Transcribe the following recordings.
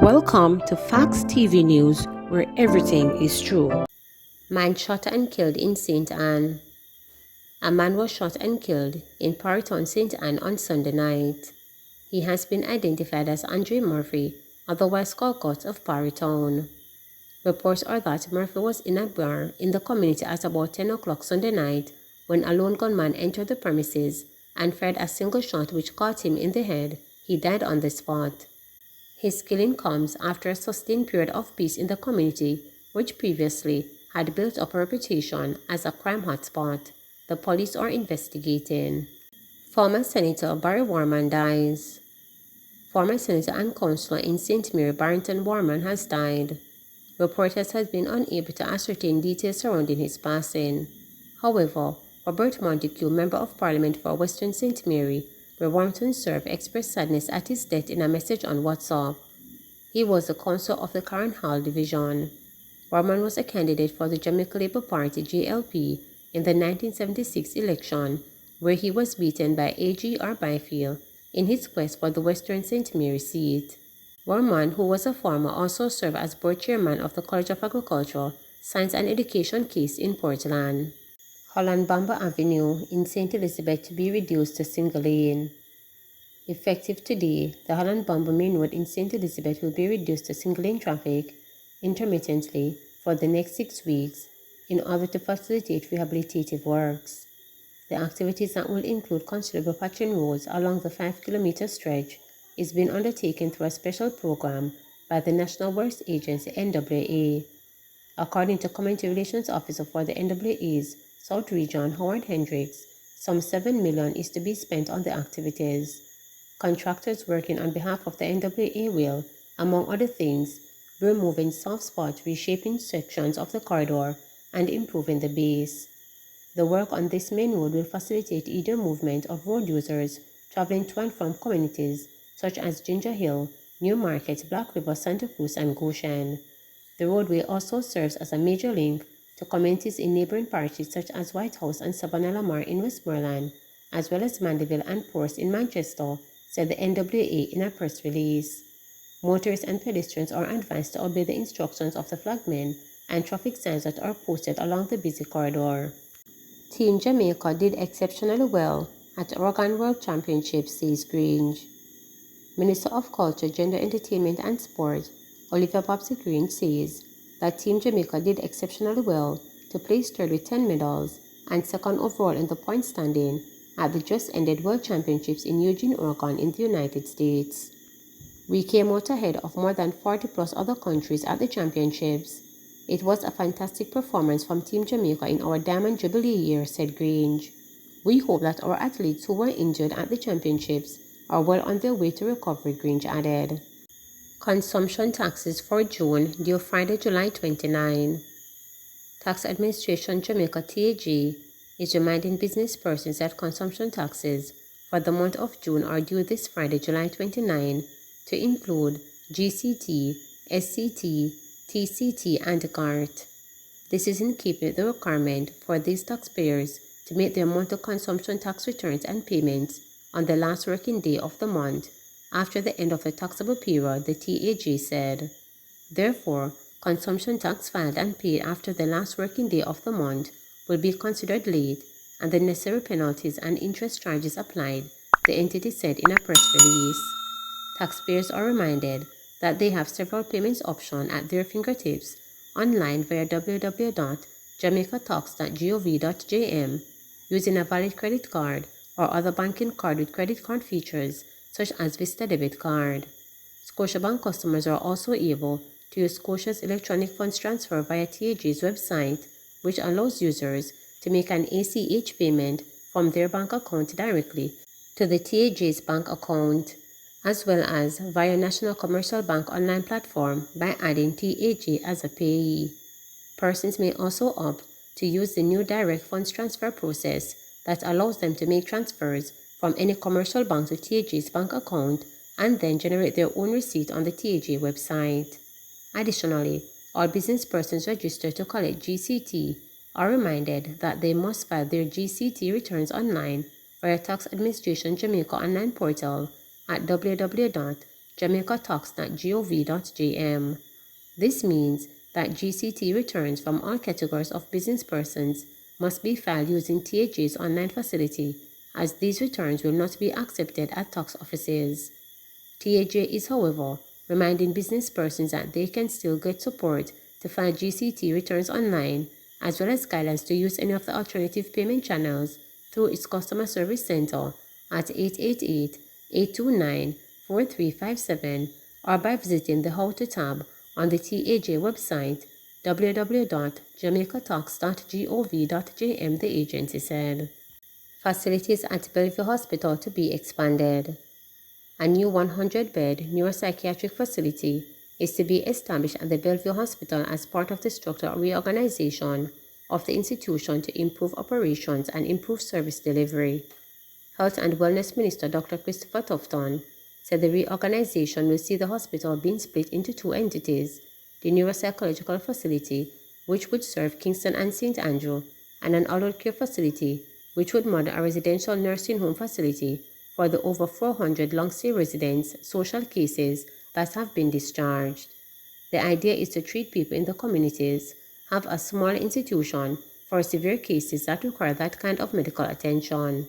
Welcome to Facts TV News, where everything is true. Man shot and killed in St. Anne. A man was shot and killed in Pariton, St. Anne on Sunday night. He has been identified as Andre Murphy, otherwise Colcott of Pariton. Reports are that Murphy was in a bar in the community at about 10 o'clock Sunday night when a lone gunman entered the premises and fired a single shot which caught him in the head. He died on the spot. His killing comes after a sustained period of peace in the community, which previously had built up a reputation as a crime hotspot. The police are investigating. Former Senator Barry Warman dies. Former Senator and Councillor in St. Mary Barrington Warman has died. Reporters have been unable to ascertain details surrounding his passing. However, Robert Montague, Member of Parliament for Western St. Mary, where Warrington served, expressed sadness at his death in a message on WhatsApp. He was the councillor of the Karen Hall Division. Warman was a candidate for the Jamaica Labour Party JLP in the 1976 election, where he was beaten by A.G.R. Byfield in his quest for the Western St. Mary seat. Warman, who was a farmer, also served as board chairman of the College of Agriculture, Science and Education case in Portland. Holland Bamba Avenue in St. Elizabeth to be reduced to single lane. Effective today, the Holland Bamba Main Road in St. Elizabeth will be reduced to single lane traffic intermittently for the next 6 weeks in order to facilitate rehabilitative works. The activities that will include considerable patching roads along the 5-kilometer stretch is being undertaken through a special program by the National Works Agency NWA. According to Community Relations Officer for the NWA's South Region, Howard Hendricks, some $7 million is to be spent on the activities. Contractors working on behalf of the NWA will, among other things, be removing soft spots, reshaping sections of the corridor, and improving the base. The work on this main road will facilitate either movement of road users traveling to and from communities such as Ginger Hill, New Market, Black River, Santa Cruz, and Goshen. The roadway also serves as a major link to communities in neighboring parishes such as White House and Savannah-Lamar in Westmoreland, as well as Mandeville and Forest in Manchester, said the NWA in a press release. Motorists and pedestrians are advised to obey the instructions of the flagmen and traffic signs that are posted along the busy corridor. Team Jamaica did exceptionally well at Oregon World Championships, says Grange. Minister of Culture, Gender, Entertainment and Sport, Olivia Babsy Grange, says that Team Jamaica did exceptionally well to place third with 10 medals and second overall in the point standing at the just-ended World Championships in Eugene, Oregon in the United States. We came out ahead of more than 40+ other countries at the championships. It was a fantastic performance from Team Jamaica in our Diamond Jubilee year, said Grange. We hope that our athletes who were injured at the championships are well on their way to recovery, Grange added. Consumption taxes for June due Friday, July 29. Tax Administration Jamaica TAJ is reminding business persons that consumption taxes for the month of June are due this Friday, July 29, to include GCT, SCT, TCT, and GART. This is in keeping with the requirement for these taxpayers to make their monthly consumption tax returns and payments on the last working day of the month after the end of the taxable period, the TAJ said. Therefore, consumption tax filed and paid after the last working day of the month will be considered late and the necessary penalties and interest charges applied, the entity said in a press release. Taxpayers are reminded that they have several payments options at their fingertips online via www.jamaicatax.gov.jm using a valid credit card or other banking card with credit card features such as Vista Debit Card. Scotiabank customers are also able to use Scotia's electronic funds transfer via TAJ's website, which allows users to make an ACH payment from their bank account directly to the TAJ's bank account, as well as via National Commercial Bank online platform by adding TAJ as a payee. Persons may also opt to use the new direct funds transfer process that allows them to make transfers from any commercial bank to TAJ's bank account and then generate their own receipt on the TAJ website. Additionally, all business persons registered to collect GCT are reminded that they must file their GCT returns online via Tax Administration Jamaica online portal at www.gctjamaica.gov.jm jamaicatalks.gov.jm. This means that GCT returns from all categories of business persons must be filed using TAJ's online facility, as these returns will not be accepted at tax offices. TAJ is, however, reminding business persons that they can still get support to file GCT returns online, as well as guidance to use any of the alternative payment channels through its customer service center at 888-829-4357 or by visiting the How to tab on the TAJ website www.jamaicatalks.gov.jm, the agency said. Facilities at Bellevue Hospital to be expanded. A new 100-bed neuropsychiatric facility is to be established at the Bellevue Hospital as part of the structural reorganization of the institution to improve operations and improve service delivery. Health and Wellness Minister Dr. Christopher Tufton said the reorganization will see the hospital being split into two entities, the neuropsychological facility, which would serve Kingston and St. Andrew, and an adult care facility, which would model a residential nursing home facility for the over 400 long-stay residents' social cases that have been discharged. The idea is to treat people in the communities, have a small institution for severe cases that require that kind of medical attention.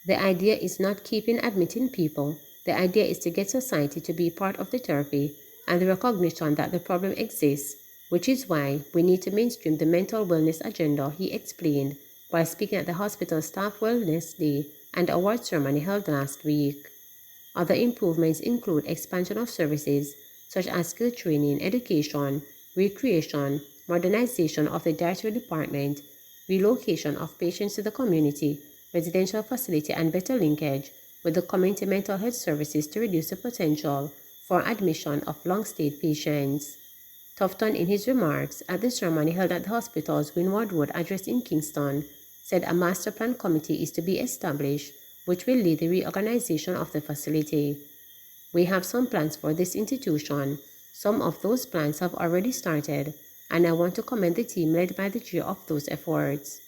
The idea is not keeping admitting people. The idea is to get society to be part of the therapy and the recognition that the problem exists, which is why we need to mainstream the mental wellness agenda, he explained while speaking at the hospital Staff Wellness Day and award ceremony held last week. Other improvements include expansion of services such as skill training, education, recreation, modernization of the dietary department, relocation of patients to the community, residential facility, and better linkage with the community mental health services to reduce the potential for admission of long-stayed patients. Tufton, in his remarks at the ceremony held at the hospital's Windward Road address in Kingston, said a master plan committee is to be established which will lead the reorganization of the facility. We have some plans for this institution. Some of those plans have already started, and I want to commend the team led by the chair of those efforts.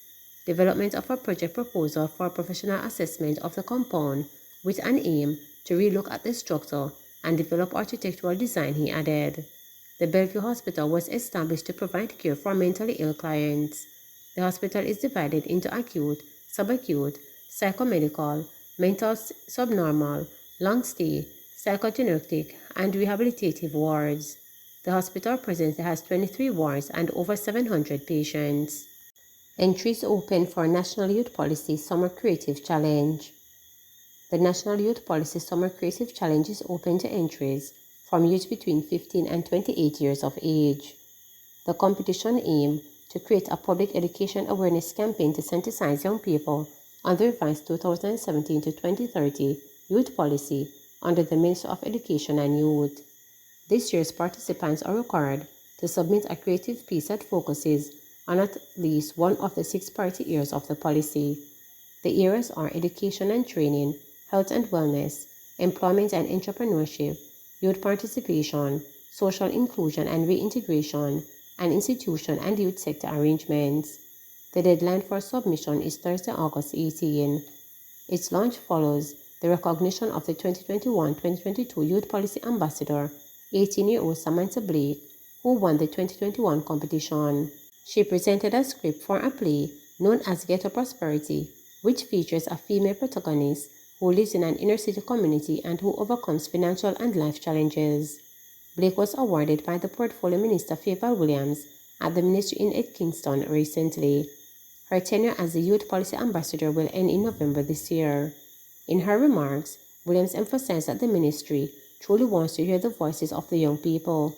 Development of a project proposal for professional assessment of the compound with an aim to relook at the structure and develop architectural design, he added. The Bellevue Hospital was established to provide care for mentally ill clients. The hospital is divided into acute, subacute, psychomedical, mental subnormal, long-stay, psychogenetic, and rehabilitative wards. The hospital presently has 23 wards and over 700 patients. Entries open for National Youth Policy Summer Creative Challenge. The National Youth Policy Summer Creative Challenge is open to entries from youth between 15 and 28 years of age. The competition aims to create a public education awareness campaign to sensitize young people on the revised 2017 to 2030 Youth Policy under the Ministry of Education and Youth. This year's participants are required to submit a creative piece that focuses on at least one of the 6 priority areas of the policy. The areas are education and training, health and wellness, employment and entrepreneurship, youth participation, social inclusion and reintegration, and institution and youth sector arrangements. The deadline for submission is Thursday, August 18. Its launch follows the recognition of the 2021-2022 Youth Policy Ambassador, 18-year-old Samantha Blake, who won the 2021 competition. She presented a script for a play known as Ghetto Prosperity, which features a female protagonist who lives in an inner-city community and who overcomes financial and life challenges. Blake was awarded by the Portfolio Minister Favour Williams at the Ministry in Kingston recently. Her tenure as the Youth Policy Ambassador will end in November this year. In her remarks, Williams emphasized that the ministry truly wants to hear the voices of the young people.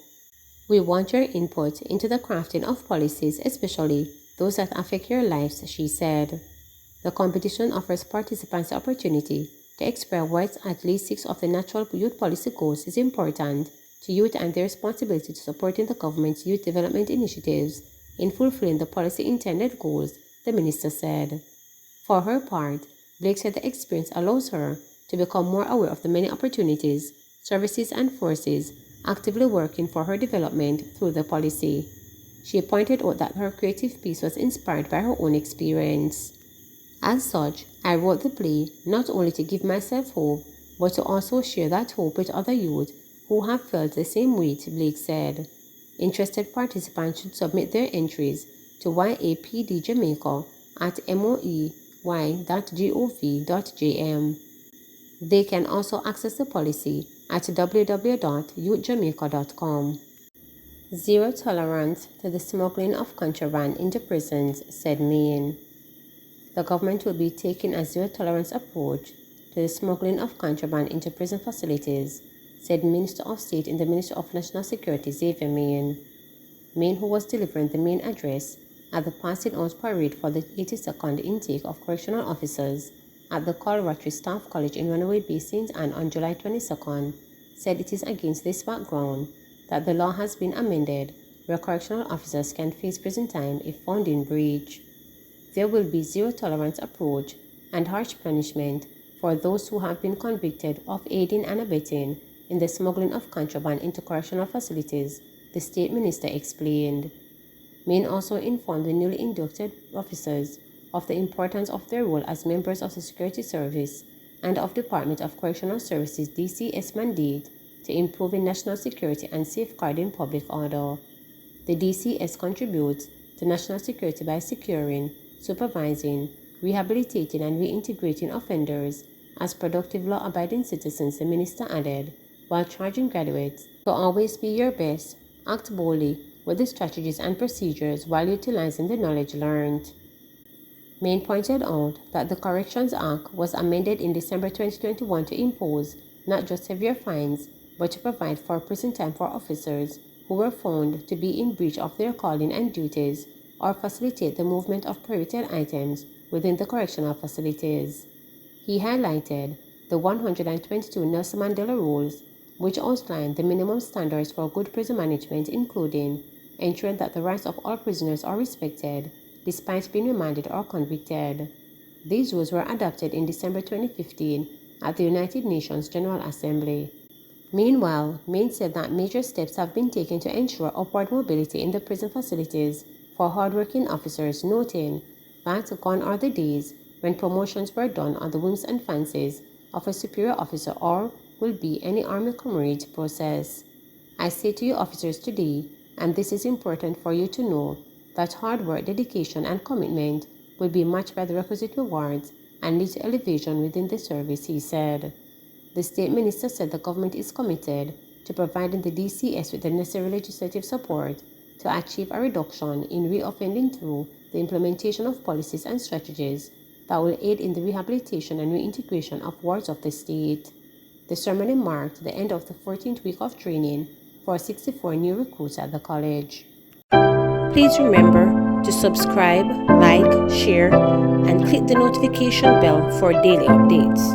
We want your input into the crafting of policies, especially those that affect your lives, she said. The competition offers participants the opportunity to explore why at least 6 of the natural youth policy goals is important to youth and their responsibility to supporting the government's youth development initiatives in fulfilling the policy intended goals, the minister said. For her part, Blake said the experience allows her to become more aware of the many opportunities, services, and forces actively working for her development through the policy. She pointed out that her creative piece was inspired by her own experience. As such, I wrote the play not only to give myself hope, but to also share that hope with other youth who have felt the same weight, Blake said. Interested participants should submit their entries to yapdjamaica@moey.gov.jm. They can also access the policy at www.youthjamaica.com. Zero tolerance to the smuggling of contraband into prisons, said Maine. The government will be taking a zero-tolerance approach to the smuggling of contraband into prison facilities, said Minister of State in the Ministry of National Security Xavier Maine. Maine, who was delivering the main address at the passing out parade for the 82nd intake of correctional officers at the Colorado Staff College in Runaway Bay, St. Anne on July 22nd, said it is against this background that the law has been amended where correctional officers can face prison time if found in breach. There will be zero-tolerance approach and harsh punishment for those who have been convicted of aiding and abetting in the smuggling of contraband into correctional facilities, the state minister explained. Maine also informed the newly inducted officers of the importance of their role as members of the Security Service and of Department of Correctional Services DCS mandate to improving national security and safeguarding public order. The DCS contributes to national security by securing, supervising, rehabilitating and reintegrating offenders as productive law-abiding citizens, the minister added, while charging graduates to always be your best, act boldly with the strategies and procedures while utilizing the knowledge learned. Maine pointed out that the Corrections Act was amended in December 2021 to impose not just severe fines, but to provide for prison time for officers who were found to be in breach of their calling and duties or facilitate the movement of prohibited items within the correctional facilities. He highlighted the 122 Nelson Mandela rules, which outlined the minimum standards for good prison management, including ensuring that the rights of all prisoners are respected despite being remanded or convicted. These rules were adopted in December 2015 at the United Nations General Assembly. Meanwhile, Maine said that major steps have been taken to ensure upward mobility in the prison facilities for hardworking officers, noting that gone are the days when promotions were done on the whims and fancies of a superior officer or will be any army comrade process. I say to you officers today, and this is important for you to know, that hard work, dedication, and commitment will be matched by the requisite rewards and lead to elevation within the service, he said. The state minister said the government is committed to providing the DCS with the necessary legislative support to achieve a reduction in reoffending through the implementation of policies and strategies that will aid in the rehabilitation and reintegration of wards of the state. The ceremony marked the end of the 14th week of training for 64 new recruits at the college. Please remember to subscribe, like, share, and click the notification bell for daily updates.